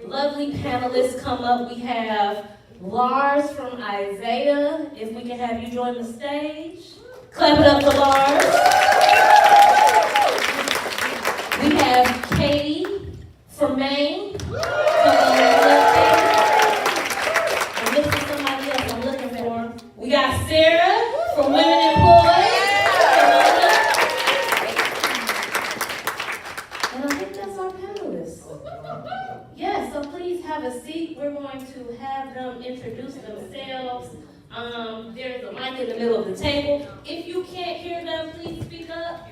lovely panelists come up. We have Lars from Isaiah. If we can have you join the stage. Clap it up for Lars. We have Katie from Maine. And this is somebody else I'm looking for. We got Sarah from Women Employed. And I think that's our panelists. Yes, so please have a seat. We're going to have them introduce themselves. There's a mic in the middle of the table. If you can't hear them, please speak up.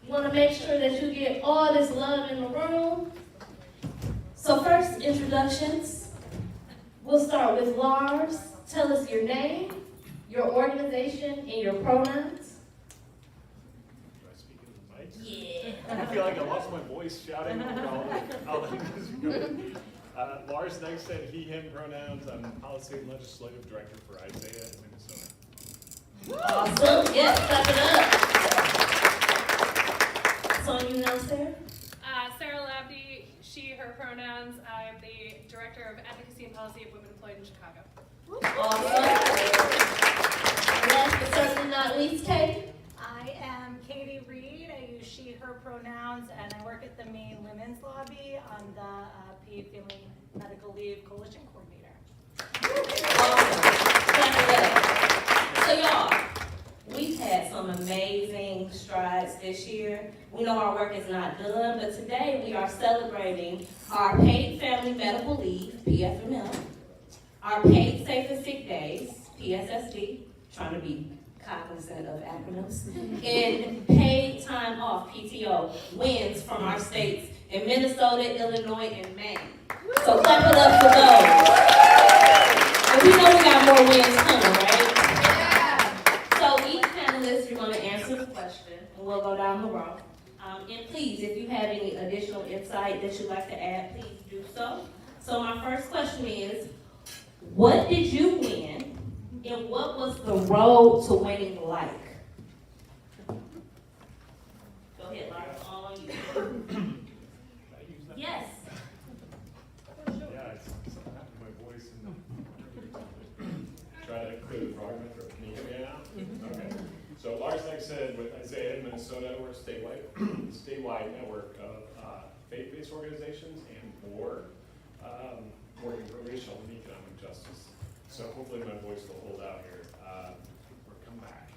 You want to make sure that you get all this love in the room. So first, introductions. We'll start with Lars. Tell us your name, your organization, and your pronouns. Do I speak into the mic? Yeah. I feel like I lost my voice shouting. I'll let this go. Lars Negsted, he, him pronouns. I'm Policy and Legislative Director for Isaiah in Minnesota. Awesome. Yes, clap it up. It's on you now, Sarah. Sarah Labney, she, her pronouns. I'm the Director of Advocacy and Policy of Women Employed in Chicago. Awesome. Last but certainly not least, Kate. I am Katie Reed. I use she, her pronouns, and I work at the Maine Women's Lobby on the Paid Family Medical Leave Coalition Coordinator. Awesome. So y'all, we've had some amazing strides this year. We know our work is not done, but today we are celebrating our Paid Family Medical Leave, PFML, our Paid Safe and Sick Days, PSSD, trying to be cognizant of acronyms, and Paid Time Off, PTO, wins from our states in Minnesota, Illinois, and Maine. So clap it up for those. And we know we got more wins coming, right? Yeah. So each panelist, you're going to answer the question, and we'll go down the row. And please, if you have any additional insight that you'd like to add, please do so. So my first question is, what did you win, and what was the road to winning like? Go ahead, Lars, all on you. Can I use that? Yes. Yeah, it's something happened to my voice and try to clear the frog in my throat. Can you hear me now? Okay. So Lars Negsted with Isaiah in Minnesota. We're a statewide network of faith-based organizations and more working for racial and economic justice. So hopefully my voice will hold out here or come back.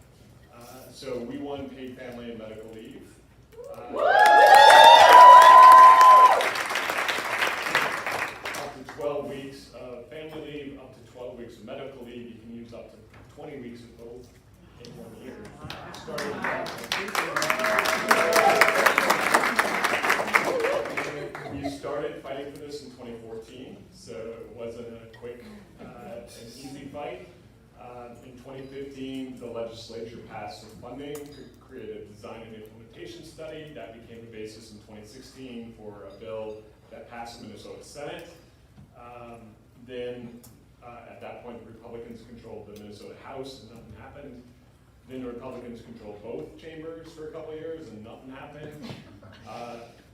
So we won paid family and medical leave. Up to 12 weeks of family leave, up to 12 weeks of medical leave. You can use up to 20 weeks of both in 1 year. We started fighting for this in 2014, so it wasn't a quick and easy fight. In 2015, the legislature passed some funding to create a design and implementation study. That became the basis in 2016 for a bill that passed the Minnesota Senate. Then at that point, the Republicans controlled the Minnesota House and nothing happened. Then the Republicans controlled both chambers for a couple of years and nothing happened.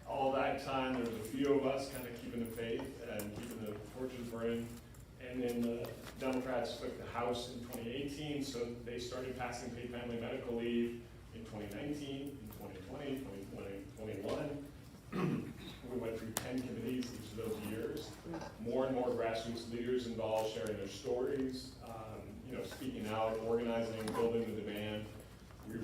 All that time, there was a few of us kind of keeping the faith and keeping the torches burning. And then the Democrats took the House in 2018, so they started passing paid family medical leave in 2019, in 2020, 2021. We went through 10 committees each of those years. More and more grassroots leaders involved, sharing their stories, speaking out, organizing, building the demand. We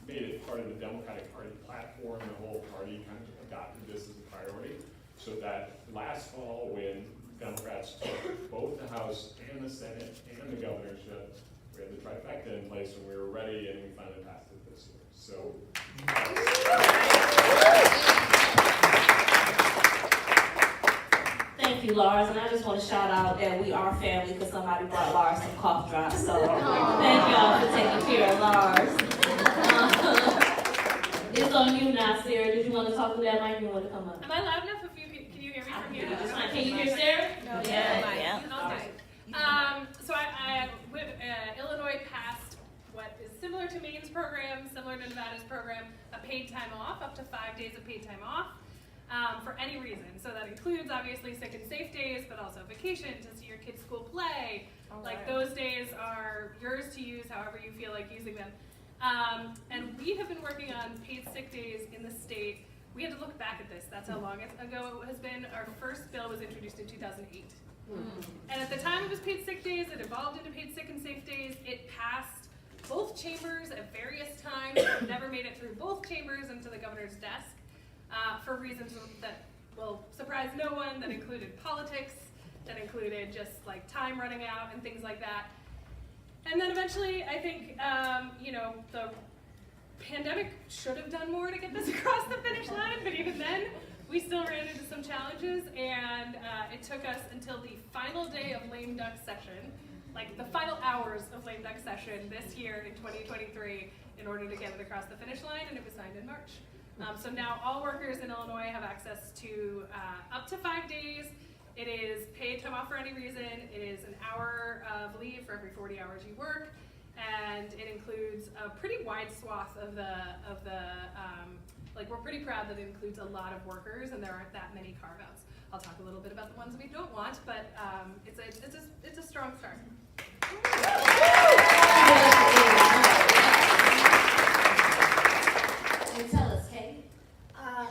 made it part of the Democratic Party platform. The whole party kind of adopted this as a priority. So that last fall, when Democrats took both the House and the Senate and the governorship, we had the trifecta in place, and we were ready, and we finally passed it this year. So. Thank you, Lars, and I just want to shout out that we are family because somebody brought Lars some cough drops. So thank y'all for taking care of Lars. It's on you now, Sarah. Did you want to talk to that mic? You want to come up? Am I loud enough? Can you hear me from here? Can you hear Sarah? No, Yeah. Okay. So Illinois passed what is similar to Maine's program, similar to Nevada's program, a paid time off, up to 5 days of paid time off. for any reason. So that includes obviously sick and safe days, but also vacation, to see your kids' school play. Like those days are yours to use however you feel like using them. And we have been working on paid sick days in the state. We had to look back at this. That's how long ago it has been. Our first bill was introduced in 2008. And at the time it was paid sick days, it evolved into paid sick and safe days. It passed both chambers at various times. It never made it through both chambers and to the governor's desk for reasons that will surprise no one, that included politics, that included just like time running out and things like that. And then eventually, I think, the pandemic should have done more to get this across the finish line, but even then, we still ran into some challenges, and it took us until the final day of lame duck session, like the final hours of lame duck session this year in 2023, in order to get it across the finish line, and it was signed in March. So now all workers in Illinois have access to up to 5 days. It is paid time off for any reason. It is an hour of leave for every 40 hours you work, and it includes a pretty wide swath of the we're pretty proud that it includes a lot of workers, and there aren't that many carve-outs. I'll talk a little bit about the ones we don't want, but it's a strong start. And tell us, Kate. I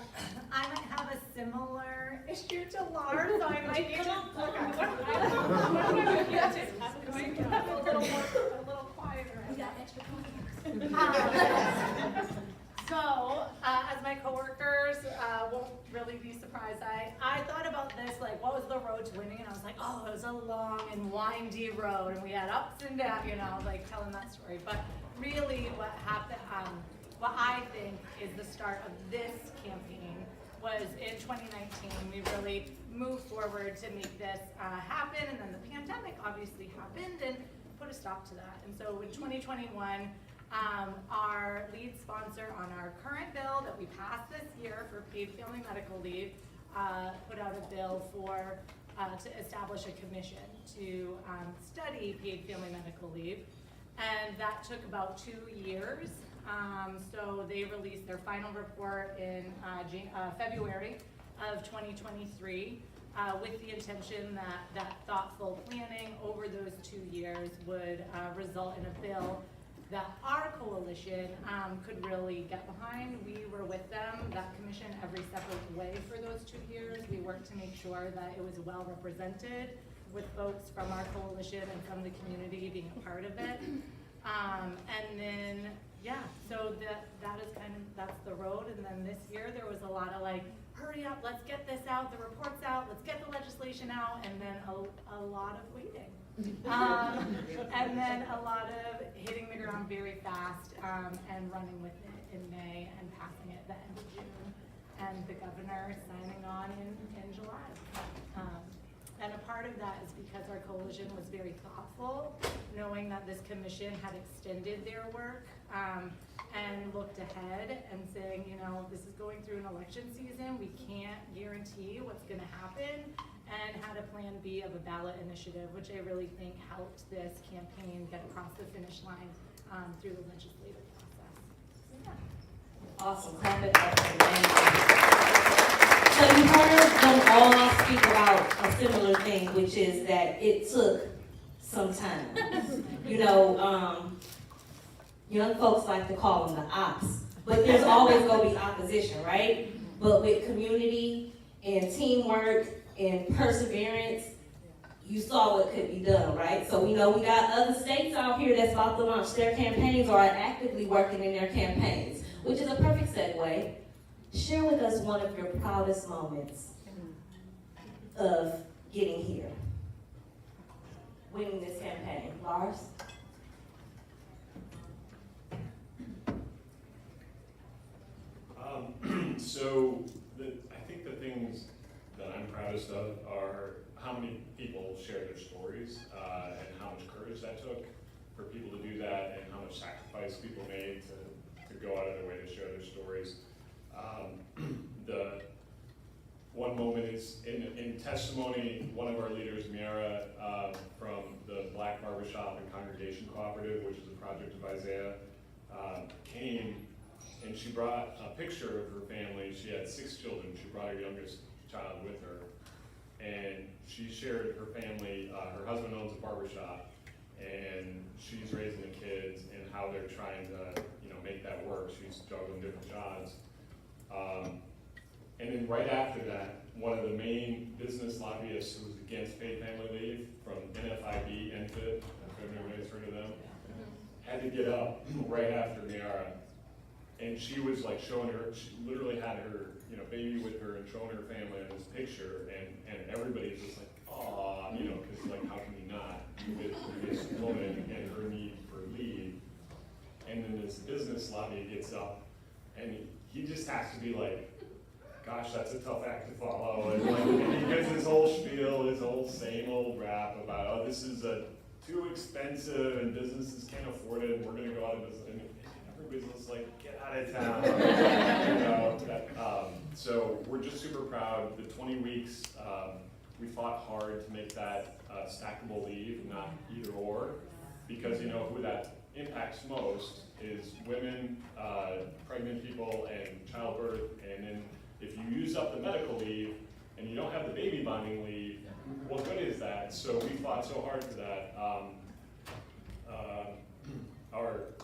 might have a similar issue to Lars, so I might need to look at a little quieter. We got extra So, as my coworkers won't really be surprised, I thought about this, like, what was the road to winning? And I was like, oh, it was a long and windy road, and we had ups and downs, like telling that story. But really what happened, what I think is the start of this campaign was in 2019. We really moved forward to make this happen, and then the pandemic obviously happened and put a stop to that. And so in 2021, our lead sponsor on our current bill that we passed this year for paid family medical leave put out a bill for to establish a commission to study paid family medical leave, and that took about 2 years. So they released their final report in February of 2023 with the intention that thoughtful planning over those 2 years would result in a bill that our coalition could really get behind. We were with them, that commission, every step of the way for those 2 years. We worked to make sure that it was well represented with folks from our coalition and from the community being a part of it. And then, so that's the road. And then this year there was a lot of like, hurry up, let's get this out, the report's out, let's get the legislation out, and then a lot of waiting. And then a lot of hitting the ground very fast and running with it in May and passing it at the end of June, and the governor signing on in July. And a part of that is because our coalition was very thoughtful, knowing that this commission had extended their work and looked ahead and saying, this is going through an election season, we can't guarantee what's going to happen, and had a plan B of a ballot initiative, which I really think helped this campaign get across the finish line through the legislative process. So, yeah. Awesome. Clap it up for Nancy. So you heard them all speak about a similar thing, which is that it took some time. Young folks like to call them the ops, but there's always going to be opposition, right? But with community and teamwork and perseverance, you saw what could be done, right? So we know we got other states out here that's about to launch their campaigns or are actively working in their campaigns, which is a perfect segue. Share with us one of your proudest moments of getting here, winning this campaign. Lars? I think the things that I'm proudest of are how many people share their stories and how much courage that took for people to do that, and how much sacrifice people made to go out of their way to share their stories. The one moment is in testimony, one of our leaders, Miara, from the Black Barbershop and Congregation Cooperative, which is a project of Isaiah, came And she brought a picture of her family. She had 6 children. She brought her youngest child with her. And she shared her family, her husband owns a barbershop, and she's raising the kids and how they're trying to, make that work. She's juggling different jobs. And then right after that, one of the main business lobbyists who was against paid family leave from NFIB, NFIB, if everybody's heard of them, had to get up right after Miara. And she was like showing her, she literally had her, baby with her and showing her family in this picture, and everybody's just like, aw, because like, how can you not with this woman and her need for leave? And then this business lobby gets up, and he just has to be like, gosh, that's a tough act to follow. And he gives his whole spiel, his whole same old rap about, oh, this is too expensive and businesses can't afford it, and we're gonna go out of business. And everybody's just like, get out of town. So we're just super proud. The 20 weeks, we fought hard to make that stackable leave, not either or, because who that impacts most is women, pregnant people, and childbirth. And then if you use up the medical leave and you don't have the baby bonding leave, what good is that? So we fought so hard for that.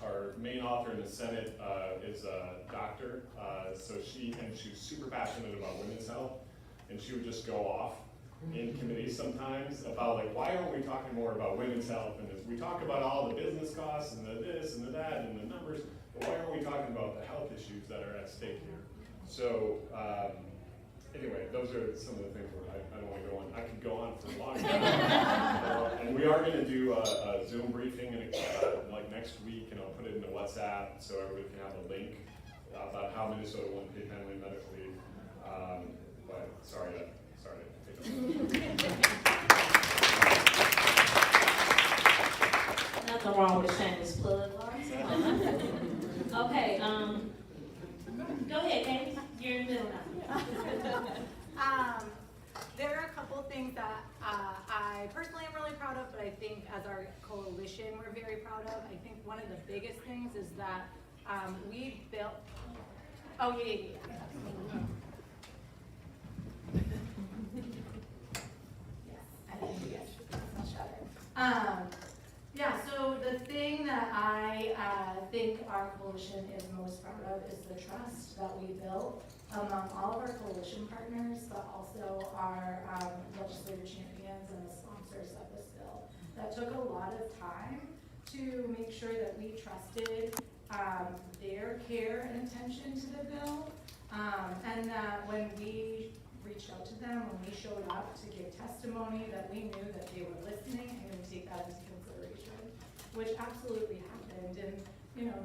Our main author in the Senate is a doctor, so she's super passionate about women's health, and she would just go off in committees sometimes about like, why aren't we talking more about women's health? And we talk about all the business costs and the this and the that and the numbers, but why aren't we talking about the health issues that are at stake here? So anyway, those are some of the things where I don't want to go on. I could go on for a long time. And we are going to do a Zoom briefing like next week, and I'll put it into WhatsApp so everybody can have a link about how Minnesota won paid family medical leave. But sorry to take up. Nothing wrong with a shameless plug. Okay, go ahead, Katie. You're in the middle now. There are a couple things that I personally am really proud of, but I think as our coalition we're very proud of. I think one of the biggest things is that we built, so the thing that I think our coalition is most proud of is the trust that we built among all of our coalition partners, but also our legislative champions and the sponsors of this bill. That took a lot of time to make sure that we trusted their care and attention to the bill, and that when we reached out to them, when we showed up to give testimony, that we knew that they were listening and going to take that into consideration, which absolutely happened. And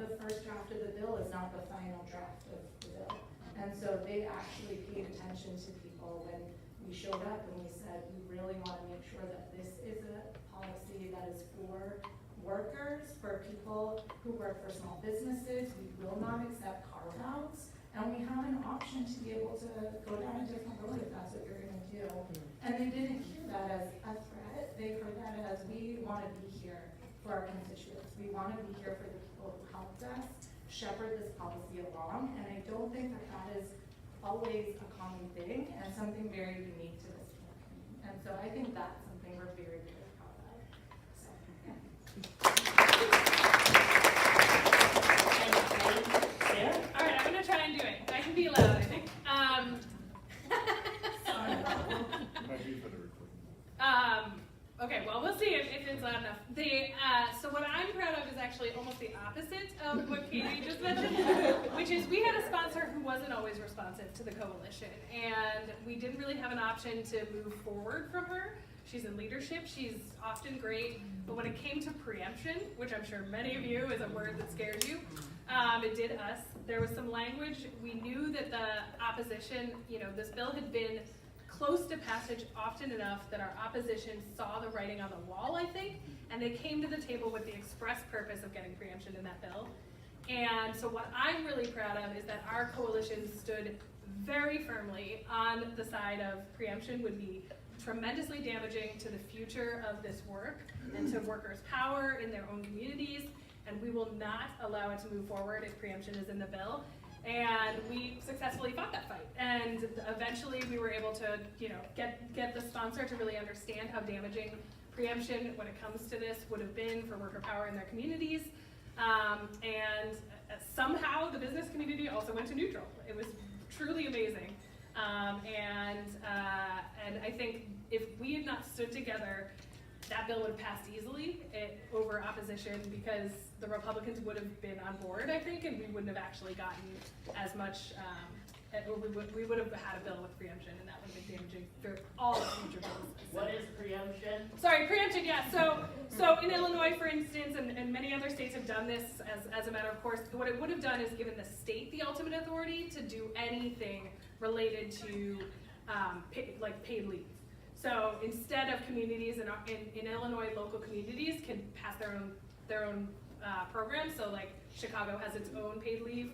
the first draft of the bill is not the final draft of the bill. And so they actually paid attention to people when we showed up and we said, we really want to make sure that this is a policy that is for workers, for people who work for small businesses. We will not accept carve-outs. And we have an option to be able to go down a different road if that's what you're going to do. And they didn't hear that as a threat. They heard that as, we want to be here for our constituents. We want to be here for the people who helped us shepherd this policy along. And I don't think that that is always a common thing and something very unique to this campaign. And so I think that's something we're very, very proud of. So, yeah. All right, I'm gonna try and do it. I can be loud, I think. Might be for the recording. Okay, well, we'll see if it's loud enough. So what I'm proud of is actually almost the opposite of what Katie just mentioned, which is we had a sponsor who wasn't always responsive to the coalition, and we didn't really have an option to move forward from her. She's in leadership, she's often great, but when it came to preemption, which I'm sure many of you is a word that scares you, it did us. There was some language. We knew that the opposition, this bill had been close to passage often enough that our opposition saw the writing on the wall, I think, and they came to the table with the express purpose of getting preemption in that bill. And so what I'm really proud of is that our coalition stood very firmly on the side of preemption would be tremendously damaging to the future of this work and to workers' power in their own communities, and we will not allow it to move forward if preemption is in the bill. And we successfully fought that fight. And eventually we were able to, get the sponsor to really understand how damaging preemption when it comes to this would have been for worker power in their communities. And somehow the business community also went to neutral. It was truly amazing. And I think if we had not stood together, that bill would have passed easily over opposition, because the Republicans would have been on board, I think, and we wouldn't have actually gotten as much, we would have had a bill with preemption, and that would have been damaging for all future bills. What is preemption? Sorry, preemption, yeah. So in Illinois, for instance, and many other states have done this as a matter of course, what it would have done is given the state the ultimate authority to do anything related to paid leave. So instead of communities in Illinois, local communities can pass their own programs. So like Chicago has its own paid leave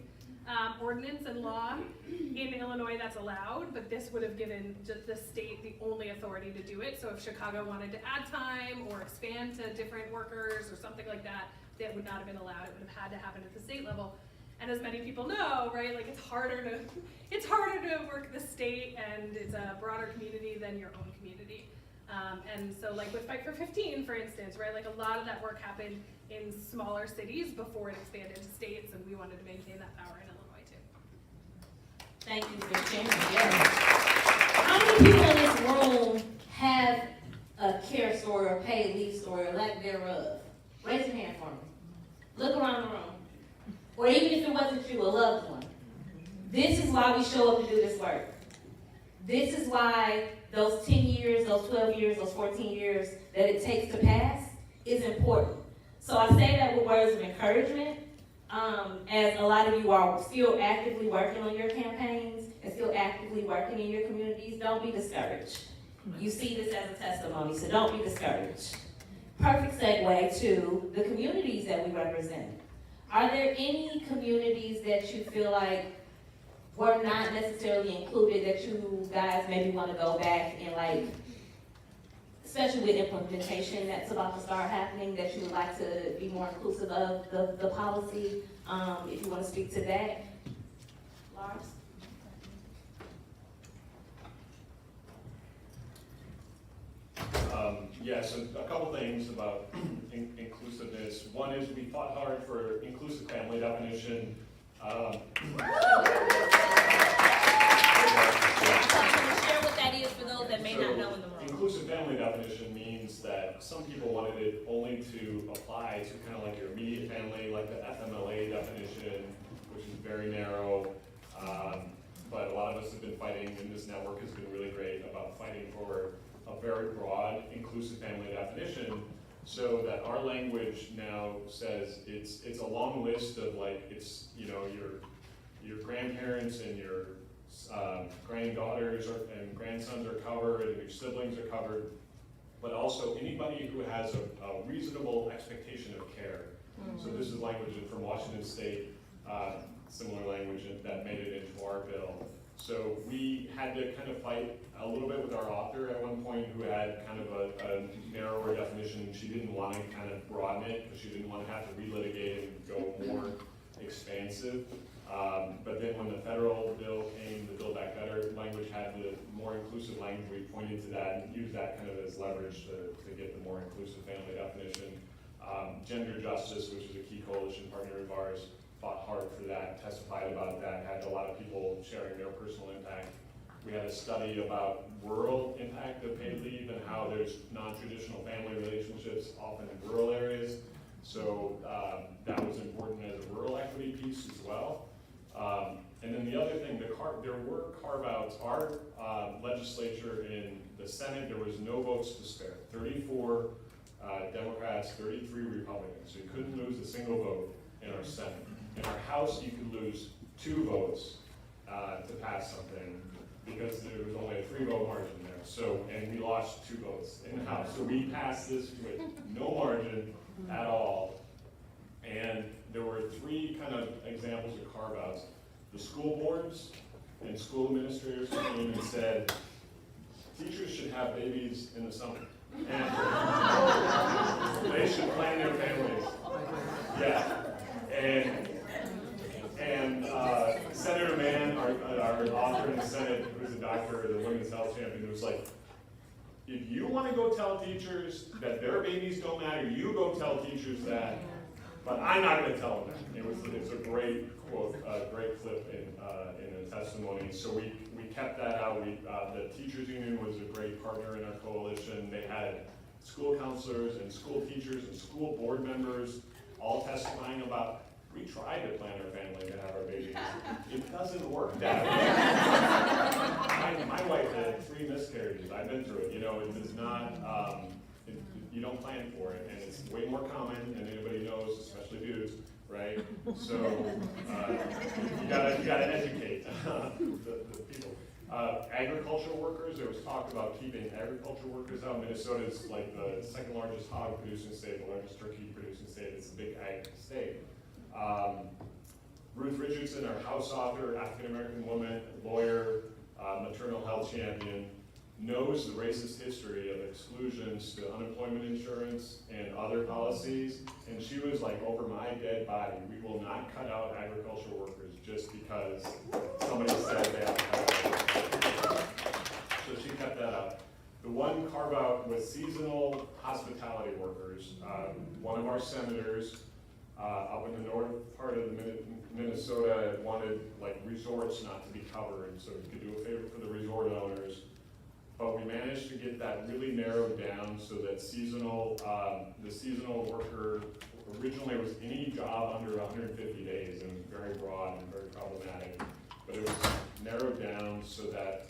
ordinance and law. In Illinois, that's allowed, but this would have given just the state the only authority to do it. So if Chicago wanted to add time or expand to different workers or something like that, that would not have been allowed. It would have had to happen at the state level. And as many people know, right, like it's harder to work the state, and it's a broader community than your own community. And so like with Fight for 15, for instance, right, like a lot of that work happened in smaller cities before it expanded to states, and we wanted to maintain that power in Illinois too. Thank you for sharing. Yes. How many people in this room have a care story or paid leave story or lack thereof? Raise your hand for me. Look around the room. Or even if it wasn't you, a loved one. This is why we show up to do this work. This is why those 10 years, those 12 years, those 14 years that it takes to pass is important. So I say that with words of encouragement, as a lot of you are still actively working on your campaigns and still actively working in your communities. Don't be discouraged. You see this as a testimony, so don't be discouraged. Perfect segue to the communities that we represent. Are there any communities that you feel like were not necessarily included that you guys maybe want to go back and like, especially with implementation that's about to start happening, that you would like to be more inclusive of the policy? If you want to speak to that. Lars? Yes, a couple things about inclusiveness. One is we fought hard for inclusive family definition. Share what that is for those that may not know in the room. Inclusive family definition means that some people wanted it only to apply to kind of like your immediate family, like the FMLA definition, which is very narrow. But a lot of us have been fighting, and this network has been really great about fighting for a very broad, inclusive family definition, so that our language now says it's a long list of like, it's, you know, your grandparents and your granddaughters and grandsons are covered, and your siblings are covered, but also anybody who has a reasonable expectation of care. Mm-hmm. So this is language from Washington State, similar language that made it into our bill. So we had to kind of fight a little bit with our author at one point, who had kind of a narrower definition. She didn't want to kind of broaden it, because she didn't want to have to relitigate and go more expansive. But then when the federal bill came, the Build Back Better language had the more inclusive language. We pointed to that and used that kind of as leverage to get the more inclusive family definition. Gender Justice, which is a key coalition partner of ours, fought hard for that, testified about that, had a lot of people sharing their personal impact. We had a study about rural impact of paid leave and how there's non-traditional family relationships often in rural areas. So that was important as a rural equity piece as well. And then the other thing, there were carve-outs. Our legislature in the Senate, there was no votes to spare. 34 Democrats, 33 Republicans. So you couldn't lose a single vote in our Senate. In our House, you could lose 2 votes to pass something, because there was only a 3-vote margin there. So, and we lost 2 votes in the House. So we passed this with no margin at all. And there were 3 kind of examples of carve-outs. The school boards and school administrators came and said, teachers should have babies in the summer. And they should plan their families. Yeah. And author in the Senate, who's a doctor, the women's health champion, was like, if you want to go tell teachers that their babies don't matter, you go tell teachers that, but I'm not going to tell them that. It's a great quote, a great clip in the testimony. So we kept that out. The teachers union was a great partner in our coalition. They had school counselors and school teachers and school board members all testifying about, we tried to plan our family to have our babies. It doesn't work that way. My wife had 3 miscarriages. I've been through it. You know, it does not, you don't plan for it, and it's way more common than anybody knows, especially dudes, right? So you gotta educate the people. Agricultural workers, there was talk about keeping agricultural workers out. Minnesota's like the second largest hog producing state, the largest turkey producing state. It's a big ag state. Ruth Richardson, our House author, African-American woman, lawyer, maternal health champion, knows the racist history of exclusions to unemployment insurance and other policies, and she was like, over my dead body, we will not cut out agricultural workers just because somebody said they have to cut out. So she cut that out. The one carve out was seasonal hospitality workers. One of our senators up in the north part of Minnesota wanted like resorts not to be covered, so we could do a favor for the resort owners. But we managed to get that really narrowed down so that the seasonal worker originally was any job under 150 days, and it was very broad and very problematic. But it was narrowed down so that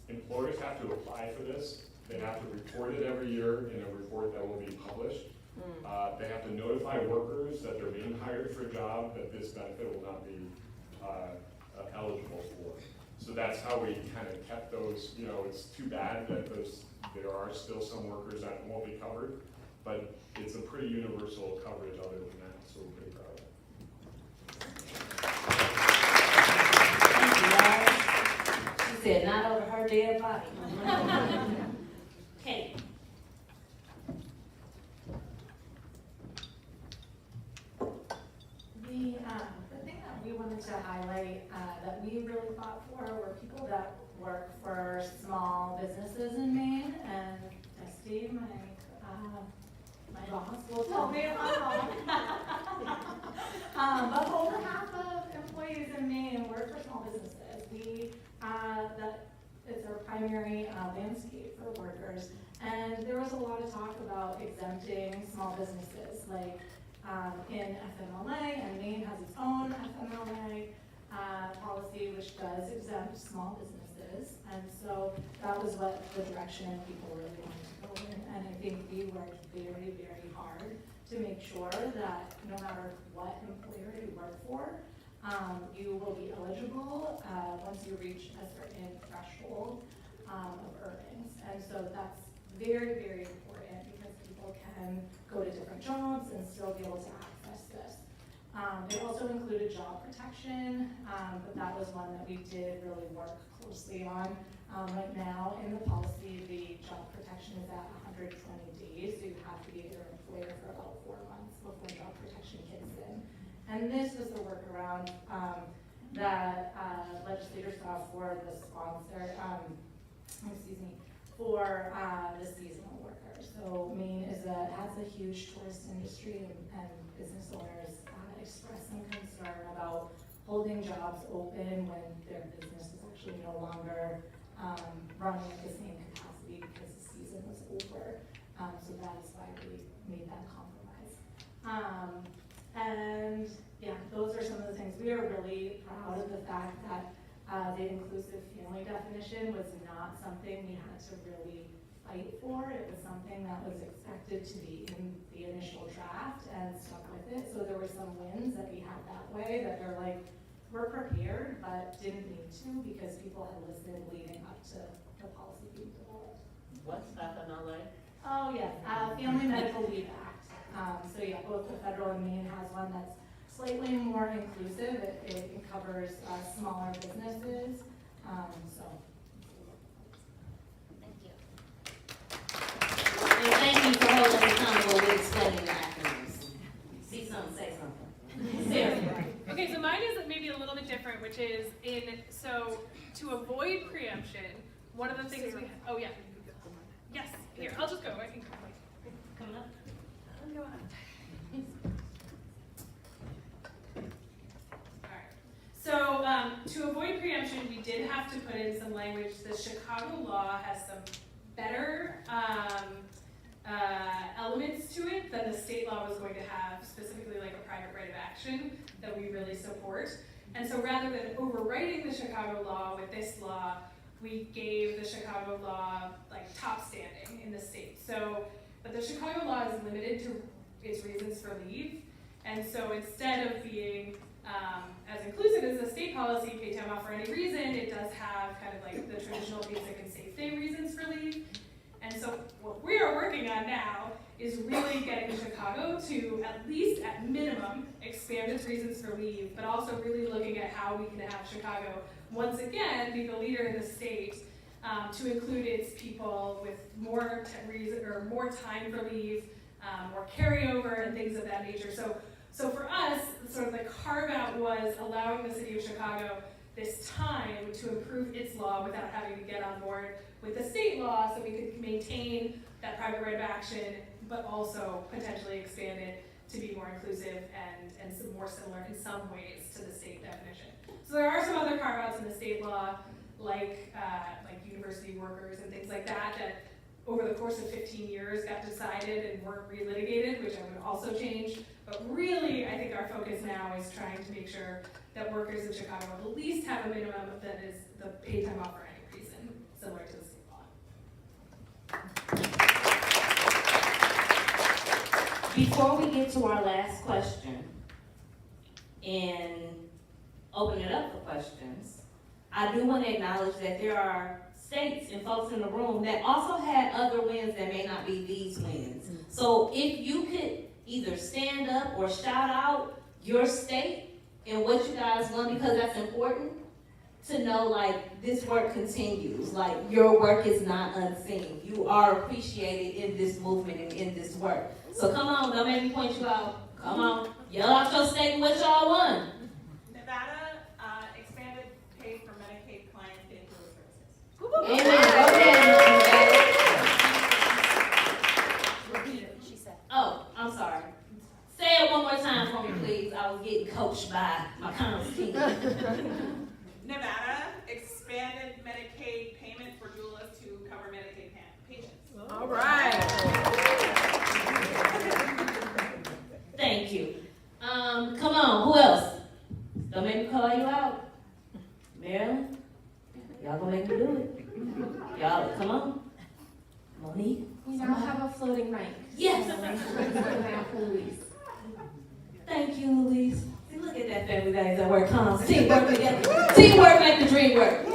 employers have to apply for this. They have to report it every year in a report that will be published. They have to notify workers that they're being hired for a job that this benefit will not be eligible for. So that's how we kind of kept those. You know, it's too bad that there are still some workers that won't be covered, but it's a pretty universal coverage other than that, so we're pretty proud of it. Thank you, guys. She said, not over her dead body. Kate. The thing that we wanted to highlight that we really fought for were people that work for small businesses in Maine, and Dusty, my boss, will tell me if I'm wrong. But over half of employees in Maine work for small businesses. It's our primary landscape for workers, and there was a lot of talk about exempting small businesses, like in FMLA, and Maine has its own FMLA policy which does exempt small businesses, and so that was what the direction people really wanted to go in, and I think we worked very, very hard to make sure that no matter what employer you work for, you will be eligible once you reach a certain threshold of earnings, and so that's very, very important because people can go to different jobs and still be able to access this. They also included job protection, but that was one that we did really work closely on. Right now in the policy, the job protection is at 120 days, so you have to be your employer for about 4 months before job protection kicks in. And this was the workaround that legislators saw for the sponsor, for the seasonal workers. So Maine has a huge tourist industry, and business owners express some concern about holding jobs open when their business is actually no longer running at the same capacity because the season was over. So that is why we made that compromise. And yeah, those are some of the things. We are really proud of the fact that the inclusive family definition was not something we had to really fight for. It was something that was expected to be in the initial draft and stuck with it. So there were some wins that we had that way that they're like, we're prepared, but didn't need to because people had listened leading up to the policy being developed. What's FMLA? Oh yeah, Family Medical Leave Act. So yeah, both the federal and Maine has one that's slightly more inclusive. It covers smaller businesses. So. Thank you. And thank you for holding us accountable with explaining the acronyms. See something, say something. Sarah. Okay, so mine is maybe a little bit different, which is so of the things we, oh yeah. Yes, here, I'll just go, I can go. Coming up. Go on. Alright, so to avoid preemption, we did have to put in some language. The Chicago law has some better elements to it than the state law was going to have, specifically like a private right of action that we really support. And so rather than overwriting the Chicago law with this law, we gave the Chicago law like top standing in the state. So, but the Chicago law is limited to its reasons for leave. And so instead of being as inclusive as the state policy, paid time off for any reason, it does have kind of like the traditional basic and safe day reasons for leave. And so what we are working on now is really getting Chicago to at least at minimum expand its reasons for leave, but also really looking at how we can have Chicago once again be the leader in the state to include its people with more more time for leave, more carryover and things of that nature. So for us, sort of the carve out was allowing the city of Chicago this time to improve its law without having to get on board with the state law, so we could maintain that private right of action, but also potentially expand it to be more inclusive and some more similar in some ways to the state definition. So there are some other carve-outs in the state law, like university workers and things like that, that over the course of 15 years got decided and weren't relitigated, which I would also change. But really, I think our focus now is trying to make sure that workers in Chicago at least have a minimum that is the paid time off for any reason, similar to the state law. Before we get to our last question and open it up for questions, I do want to acknowledge that there are states and folks in the room that also had other wins that may not be these wins. So if you could either stand up or shout out your state and what you guys won, because that's important to know, like, this work continues. Like, your work is not unseen. You are appreciated in this movement and in this work. So come on, don't make me point you out. Come on, yell out your state and what y'all won. Nevada expanded pay for Medicaid clients and services. Amen. Go ahead. Repeat it, she said. Oh, I'm sorry. Say it one more time for me, please. I was getting coached by my comms team. Nevada expanded Medicaid payment for doulas to cover Medicaid patients. All right. Thank you. Come on, who else? Don't make me call you out. Marilyn? Y'all gonna make me do it. Y'all, come on. Monique? We now have a floating mic. Yes. Louise. Thank you, Louise. See, look at that family values that work, huh? Teamwork together. Teamwork make the dream work.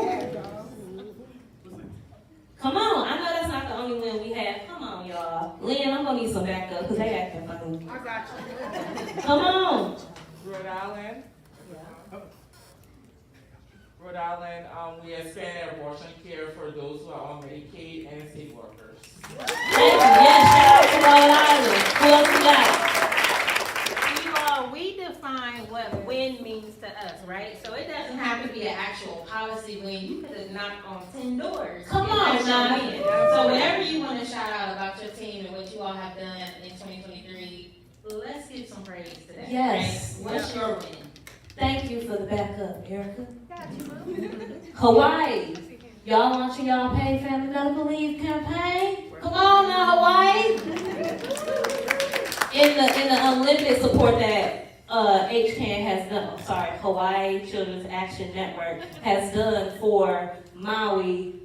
Come on, I know that's not the only win we have. Come on, y'all. Lynn, I'm gonna need some backup because they acting funny. I got you. Come on. Rhode Island. Rhode Island, we expanded abortion care for those who are on Medicaid and state workers. Thank you. Yes, shout out to Rhode Island. Who else we got? We define what win means to us, right? So it doesn't have to be an actual policy win. You could have knocked on 10 doors. Come and on, that's your now. win. So whenever you want to shout out about your team and what you all have done in 2023, let's give some praise to that. Yes. Right? What's your win? Thank you for the backup, Erica. Hawaii. Y'all launching y'all paid family medical leave campaign? Come on now, Hawaii. In the Olympic support that HCAN has done, Hawaii Children's Action Network has done for Maui,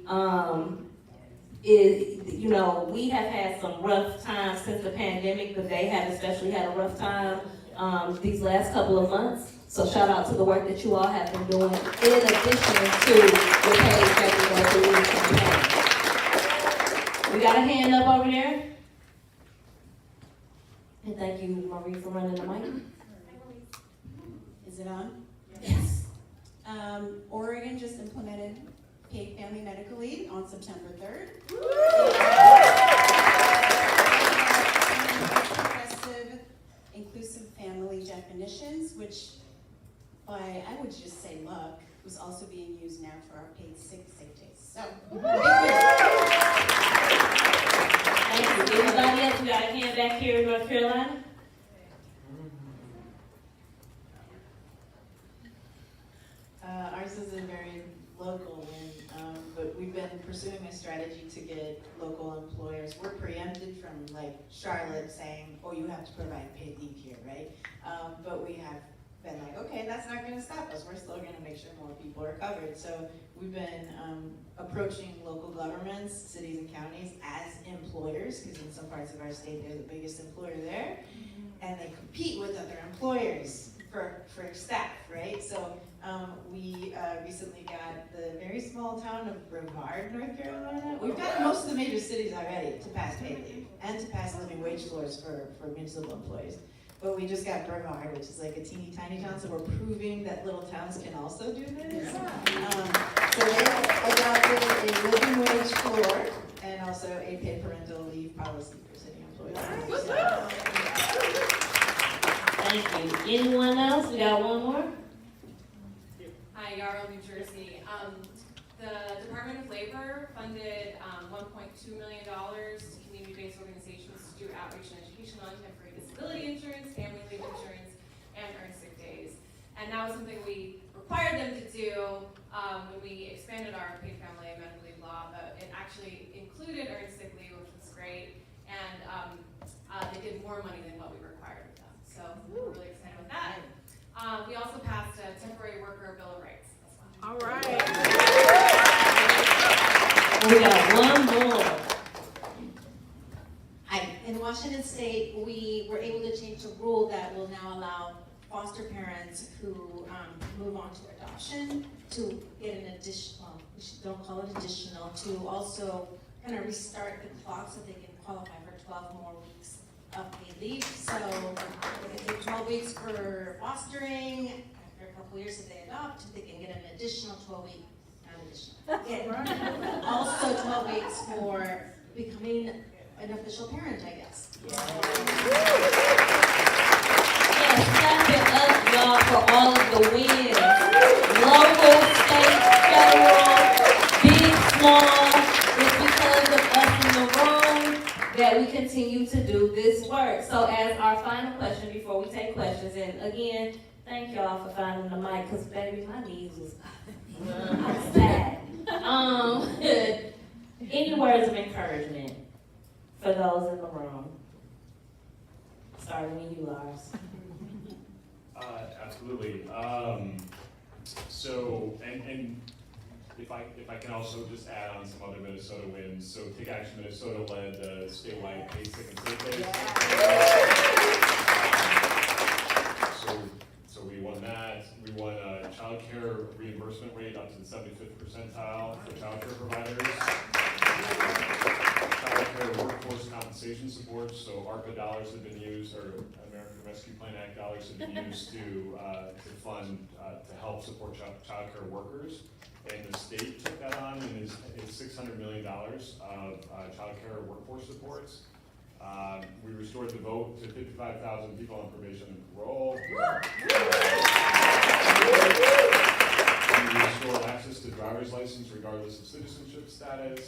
we have had some rough times since the pandemic, but they have especially had a rough time these last couple of months. So shout out to the work that you all have been doing in addition to the paid family medical leave campaign. We got a hand up over there. And thank you, Marie, for running the mic. Is it on? Yes. Oregon just implemented paid family medical leave on September 3rd. Progressive, inclusive family definitions, which by, I would just say luck, was also being used now for our paid sick days. So, big win. North Carolina? Ours is a very local one, but we've been pursuing a strategy to get local employers. We're preempted from like Charlotte saying, oh, you have to provide paid leave here, right? But we have been like, okay, that's not gonna stop us. We're still gonna make sure more people are covered. So we've been approaching local governments, cities and counties as employers, because in some parts of our state, they're the biggest employer there. And they compete with other employers for staff, right? So we recently got the very small town of Brevard, North Carolina. We've got most of the major cities already to pass paid leave and to pass living wage floors for municipal employees. But we just got Brevard, which is like a teeny tiny town, so we're proving that little towns can also do this. So they adopted a living wage floor and also a paid parental leave policy for city employees. Thank you. Anyone else? We got one more? Hi, Yarrow, New Jersey. The Department of Labor funded $1.2 million to community-based organizations to do outreach and education on temporary disability insurance, family leave insurance, and earned sick days. And that was something we required them to do when we expanded our paid family and medical leave law, but it actually included earned sick leave, which was great, and they did more money than what we required of them. So we're really excited about that. We also passed a temporary worker bill of rights as well. All right. We got one more. Hi, in Washington State, we were able to change the rule that will now allow foster parents who move on to adoption to get an additional, don't call it additional, to also kind of restart the clock so they can qualify for 12 more weeks of paid leave. So they can take 12 weeks for fostering. After a couple years, if they adopt, they can get an additional 12 weeks. Also 12 weeks for becoming an official parent, I guess. Yes, clap it up, y'all, for all of the wins. Local, state, federal, big, small. It's because of us in the room that we continue to do this work. So as our final question before we take questions, and again, thank y'all for finding the mic, because baby, my knees was sad. Any words of encouragement for those in the room? Starting with you, Lars. Absolutely. So, and if I can also just add on some other Minnesota wins. So Take Action Minnesota led the statewide paid sick and safe days. So we won that. We won a child care reimbursement rate up to the 75th percentile for child care providers. Child care workforce compensation support, so ARPA dollars have been used, or American Rescue Plan Act dollars have been used to fund, to help support child care workers. And the state took that on and is $600 million of child care workforce supports. We restored the vote to 55,000 people on probation and parole. We restored access to driver's license regardless of citizenship status.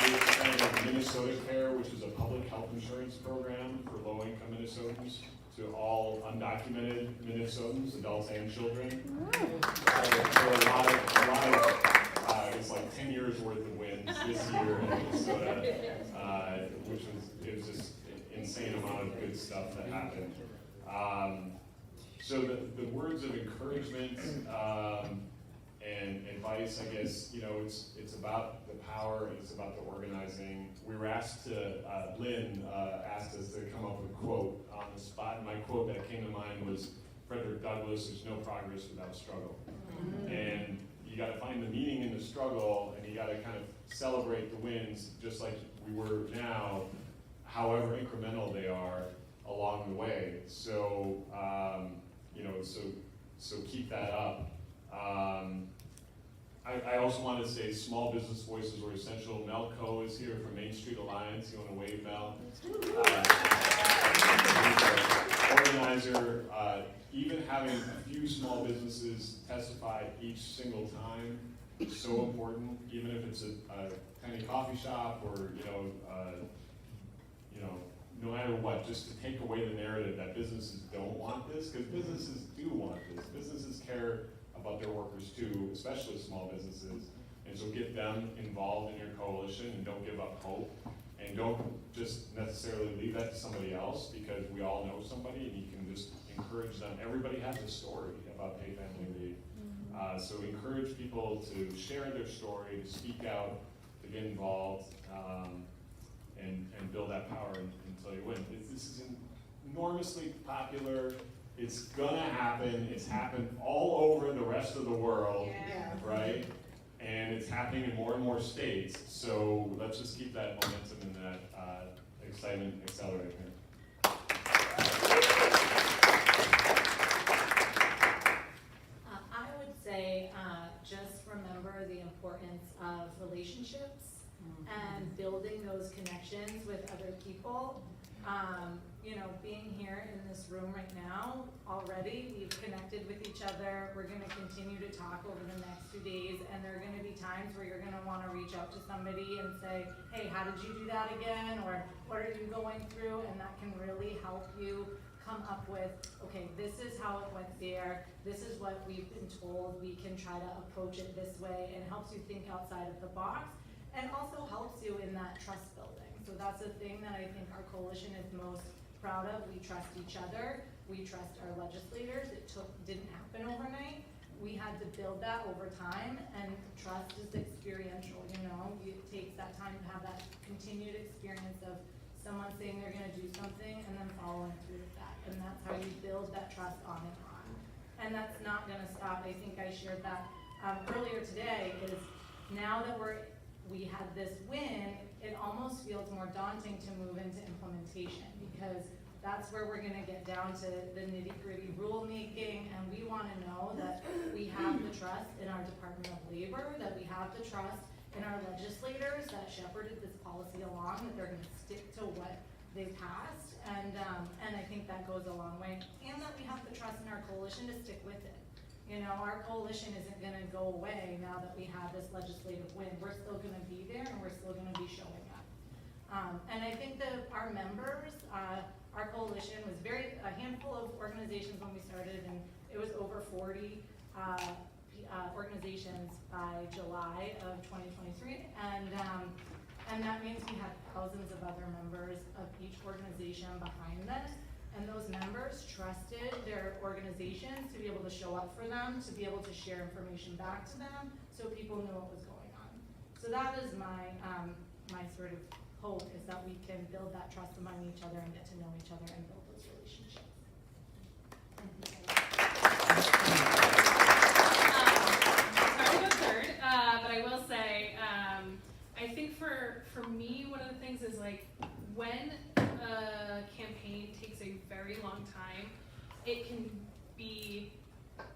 We expanded Minnesota Care, which is a public health insurance program for low-income Minnesotans, to all undocumented Minnesotans, adults and children. So a lot of it's like 10 years worth of wins this year in Minnesota, it was just an insane amount of good stuff that happened. So the words of encouragement and advice, I guess, it's about the power and it's about the organizing. We were asked to, Lynn asked us to come up with a quote on the spot, and my quote that came to mind was Frederick Douglass: "There's no progress without struggle." And you gotta find the meaning in the struggle, and you gotta kind of celebrate the wins, just like we were now, however incremental they are along the way. So, so keep that up. I also want to say small business voices were essential. Mel Coe is here from Main Street Alliance. You want to wave, Mel? Organizer. Even having a few small businesses testify each single time is so important. Even if it's a tiny coffee shop or no matter what, just to take away the narrative that businesses don't want this, because businesses do want this. Businesses care about their workers too, especially small businesses. And so get them involved in your coalition and don't give up hope. And don't just necessarily leave that to somebody else, because we all know somebody and you can just encourage them. Everybody has a story about Pay Family Leave. So encourage people to share their story, to speak out, to get involved, and build that power until you win. This is enormously popular. It's gonna happen. It's happened all over the rest of the world, right? And it's happening in more and more states. So let's just keep that momentum and that excitement accelerating here. I would say just remember the importance of relationships and building those connections with other people. You know, being here in this room right now, already we've connected with each other. We're gonna continue to talk over the next 2 days, and there are gonna be times where you're gonna wanna reach out to somebody and say, hey, how did you do that again? Or what are you going through? And that can really help you come up with, okay, this is how it went there. This is what we've been told. We can try to approach it this way, and helps you think outside of the box, and also helps you in that trust building. So that's the thing that I think our coalition is most proud of. We trust each other. We trust our legislators. It didn't happen overnight. We had to build that over time, and trust is experiential, you know? It takes that time to have that continued experience of someone saying they're gonna do something and then following through with that. And that's how you build that trust on and on. And that's not gonna stop. I think I shared that earlier today, is now that we had this win, it almost feels more daunting to move into implementation, because that's where we're gonna get down to the nitty-gritty rulemaking, and we wanna know that we have the trust in our Department of Labor, that we have the trust in our legislators that shepherded this policy along, that they're gonna stick to what they passed, and I think that goes a long way, and that we have the trust in our coalition to stick with it. You know, our coalition isn't gonna go away now that we have this legislative win. We're still gonna be there, and we're still gonna be showing up. And I think that our members, our coalition was a handful of organizations when we started, and it was over 40 organizations by July of 2023. And that means we had thousands of other members of each organization behind this. And those members trusted their organizations to be able to show up for them, to be able to share information back to them, so people knew what was going on. So that is my sort of hope, is that we can build that trust among each other and get to know each other and build those relationships. Sorry to go third, but I will say, I think for me, one of the things is like, when a campaign takes a very long time, it can be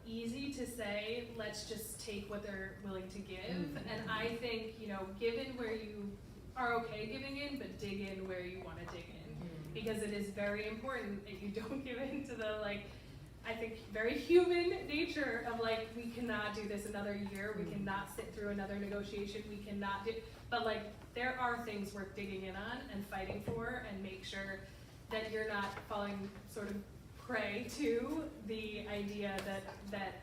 easy to say, let's just take what they're willing to give. And I think, you know, give in where you are okay giving in, but dig in where you want to dig in. Because it is very important that you don't give in to the, like, I think very human nature of like, we cannot do this another year, we cannot sit through another negotiation, we cannot do, but like, there are things worth digging in on and fighting for, and make sure that you're not falling sort of prey to the idea that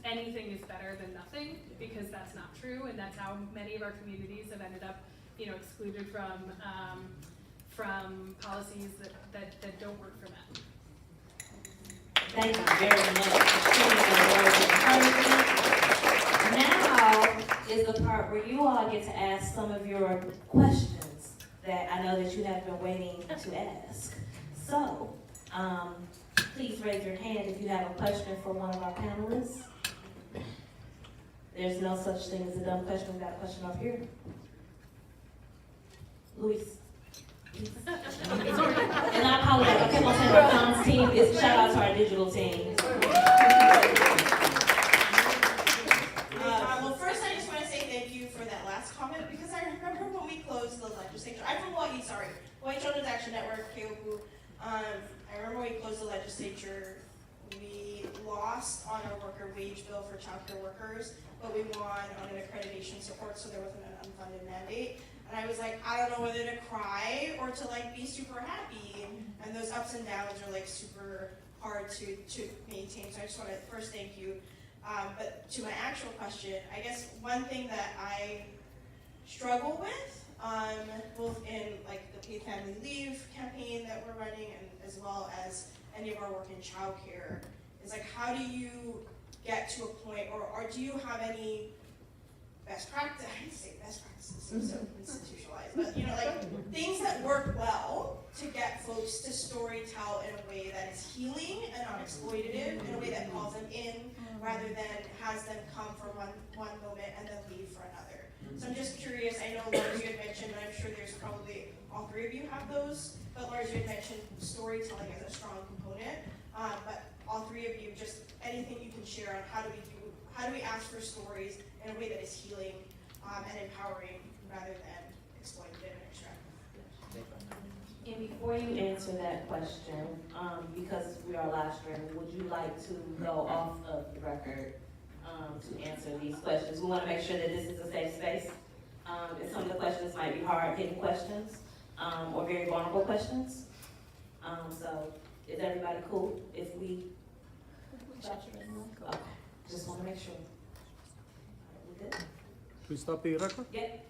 anything is better than nothing, because that's not true, and that's how many of our communities have ended up, you know, excluded from policies that don't work for them. Thank you very much for sharing your words of encouragement. Now is the part where you all get to ask some of your questions that I know that you have been waiting to ask. So, please raise your hand if you have a question for one of our panelists. There's no such thing as a dumb question. We've got a question up here. Luis. And I apologize, I kept on saying our comms team. It's shout out to our digital team. Well, first I just want to say thank you for that last comment, because I remember when we closed the legislature. I'm from Hawaii, sorry. Hawaii Children's Action Network, KOPU. I remember when we closed the legislature, we lost on our worker wage bill for childcare workers, but we won on an accreditation support, so there wasn't an unfunded mandate. And I was like, I don't know whether to cry or to like be super happy. And those ups and downs are like super hard to maintain. So I just want to first thank you. But to my actual question, I guess one thing that I struggle with, both in like the paid family leave campaign that we're running, and as well as any of our work in childcare, is like how do you get to a point, or do you have any best practice? I hate to say best practices, seems so institutionalized, but you know, like things that work well to get folks to story tell in a way that is healing and not exploitative, in a way that calls them in, rather than has them come for one moment and then leave for another. So I'm just curious, I know Lars, you had mentioned, and I'm sure there's probably all three of you have those, but Lars, you had mentioned storytelling as a strong component. But all three of you, just anything you can share on how do we ask for stories in a way that is healing and empowering rather than exploitative and extractive. And before you answer that question, because we are live streaming, would you like to go off of the record to answer these questions? We want to make sure that this is a safe space. And some of the questions might be hard-hitting questions or very vulnerable questions. So is everybody cool if we? Okay. Just want to make sure. We good? We stop the record? Yep.